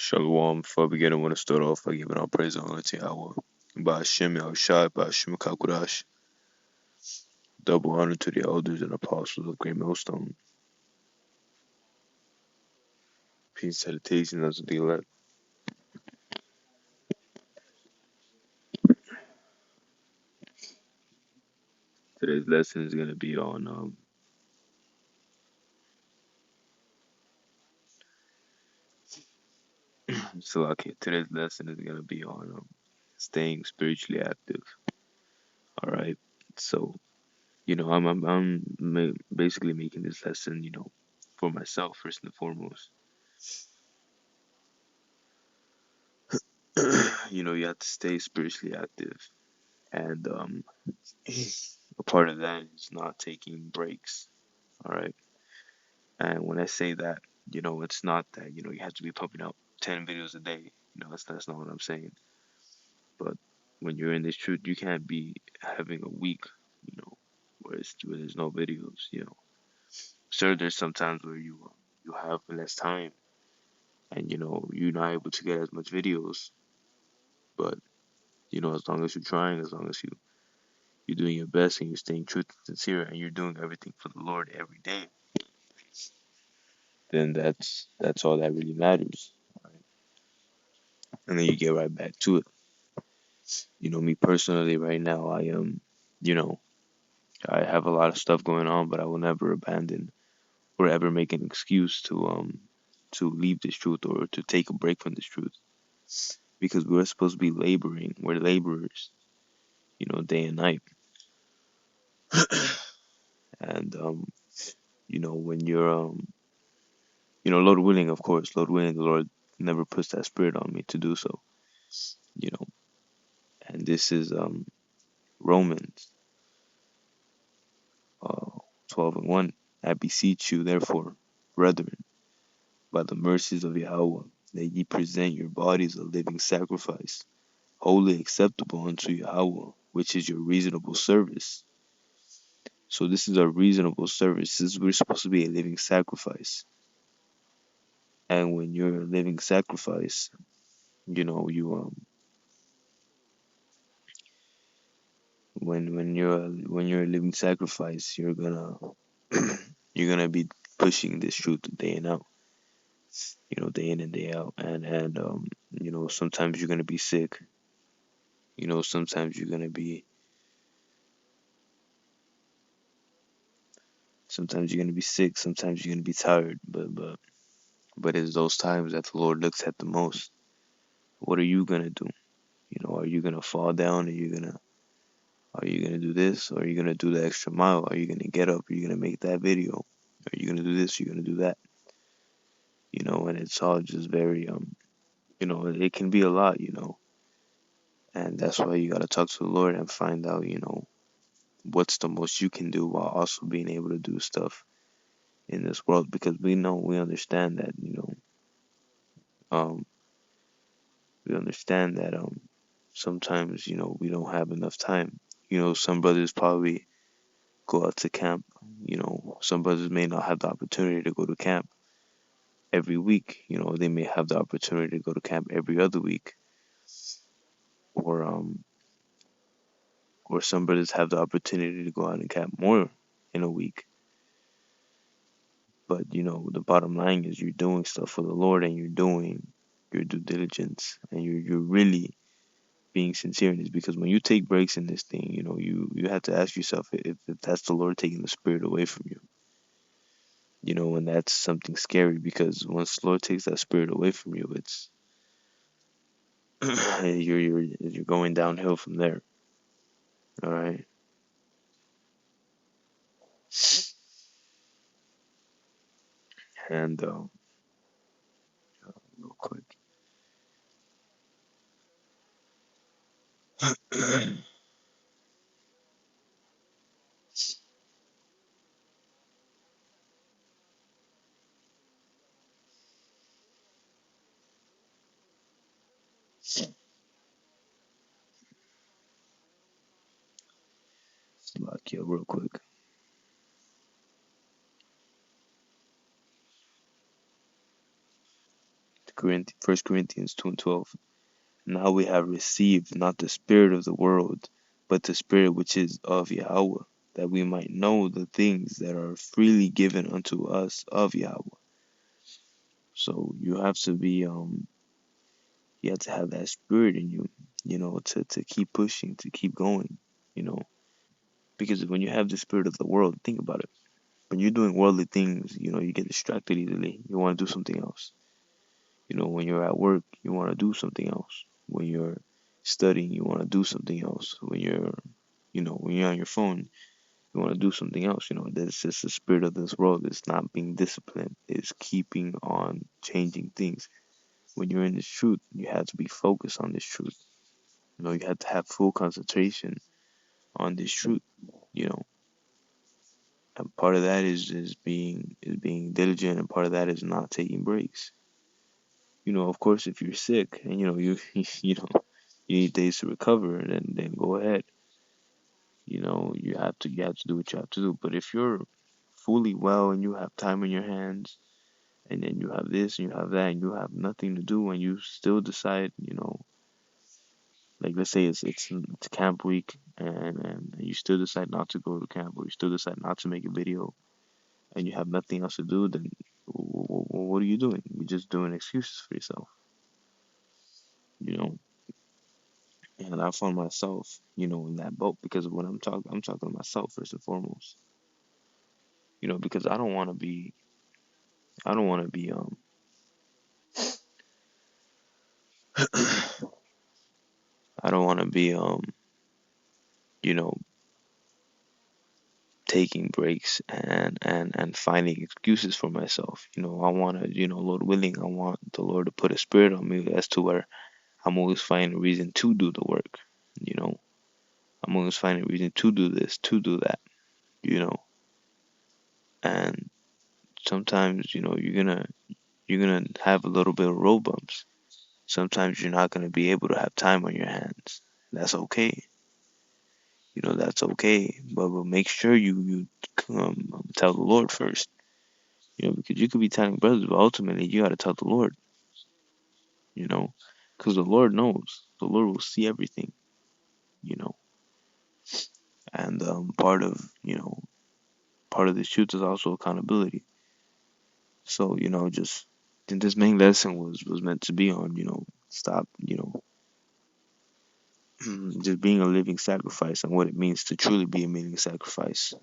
Shalom. Before we begin, I want to start off by giving all praise and honor to Yahweh. By Hashem Yahushai, by Hashem Kakurash. Double honor to the elders and apostles of Great Millstone. Peace, salutations unto the elect. Today's lesson is going to be on, today's lesson is going to be on staying spiritually active. All right. So, I'm basically making this lesson, for myself, first and foremost. You have to stay spiritually active. And a part of that is not taking breaks. All right. And when I say that, it's not that, you have to be pumping out 10 videos a day. That's not what I'm saying. But when you're in this truth, you can't be having a week, where there's no videos. Sure, there's sometimes where you have less time and, you're not able to get as much videos. But, as long as you're trying, as long as you're doing your best and you're staying true and sincere and you're doing everything for the Lord every day, then that's all that really matters. Right? And then you get right back to it. Me personally, right now, I am, you know, I have a lot of stuff going on, but I will never abandon or ever make an excuse to leave this truth or to take a break from this truth, because we're supposed to be laboring. We're laborers, day and night. And when you're Lord willing, of course, Lord willing, the Lord never puts that spirit on me to do so. You know, and this is Romans 12:1. I beseech you, therefore, brethren, by the mercies of Yahweh, that ye present your bodies a living sacrifice, wholly acceptable unto Yahweh, which is your reasonable service. So this is our reasonable service. We're supposed to be a living sacrifice. And when you're a living sacrifice, you when you're a living sacrifice, you're gonna be pushing this truth day in out, day in and day out, and sometimes you're gonna be sick. Sometimes you're gonna be sick. Sometimes you're gonna be tired. But it's those times that the Lord looks at the most. What are you gonna do? Are you gonna fall down? Are you gonna do this? Or are you gonna do the extra mile? Are you gonna get up? Are you gonna make that video? Are you gonna do this? Are you gonna do that? And it's all just very it can be a lot. And that's why you gotta talk to the Lord and find out, what's the most you can do while also being able to do stuff in this world, because we understand that, um sometimes, we don't have enough time. Some brothers probably go out to camp. Some brothers may not have the opportunity to go to camp every week. They may have the opportunity to go to camp every other week, or some brothers have the opportunity to go out and camp more in a week. But the bottom line is you're doing stuff for the Lord, and you're doing your due diligence, and you're really being sincere in this. Because when you take breaks in this thing, you have to ask yourself if that's the Lord taking the spirit away from you. And that's something scary, because once the Lord takes that spirit away from you, it's you're going downhill from there. All right. And real quick. Slovakia, real quick. First Corinthians 2:12. Now we have received not the spirit of the world, but the spirit which is of Yahweh, that we might know the things that are freely given unto us of Yahweh. So you have to have that spirit in you, to keep pushing, to keep going, you know. Because when you have the spirit of the world, think about it. When you're doing worldly things, you get distracted easily. You want to do something else. When you're at work, you want to do something else. When you're studying, you want to do something else. When you're on your phone, you want to do something else. That's just the spirit of this world. It's not being disciplined. It's keeping on changing things. When you're in this truth, you have to be focused on this truth. You have to have full concentration on this truth. You know, and part of that is being diligent, and part of that is not taking breaks. Of course, if you're sick and you need days to recover, and then go ahead. You have to do what you have to do. But if you're fully well and you have time on your hands, and then you have this and you have that and you have nothing to do, and you still decide, like let's say it's camp week, and you still decide not to go to camp, or you still decide not to make a video, and you have nothing else to do, then what are you doing? You're just doing excuses for yourself, you know. And I found myself, in that boat, because when I'm talking to myself first and foremost, because I don't want to be I don't want to be you know taking breaks and finding excuses for myself. I want to, Lord willing, I want the Lord to put a spirit on me as to where I'm always finding a reason to do the work. You know, I'm always finding a reason to do this, to do that. You know, and sometimes you're gonna have a little bit of road bumps. Sometimes you're not gonna be able to have time on your hands. That's okay. That's okay. But make sure you tell the Lord first. Because you could be telling brothers, but ultimately you gotta tell the Lord. You know, because the Lord knows. The Lord will see everything. You know, and part of this truth is also accountability. So just this main lesson was meant to be on stop just being a living sacrifice, and what it means to truly be a living sacrifice.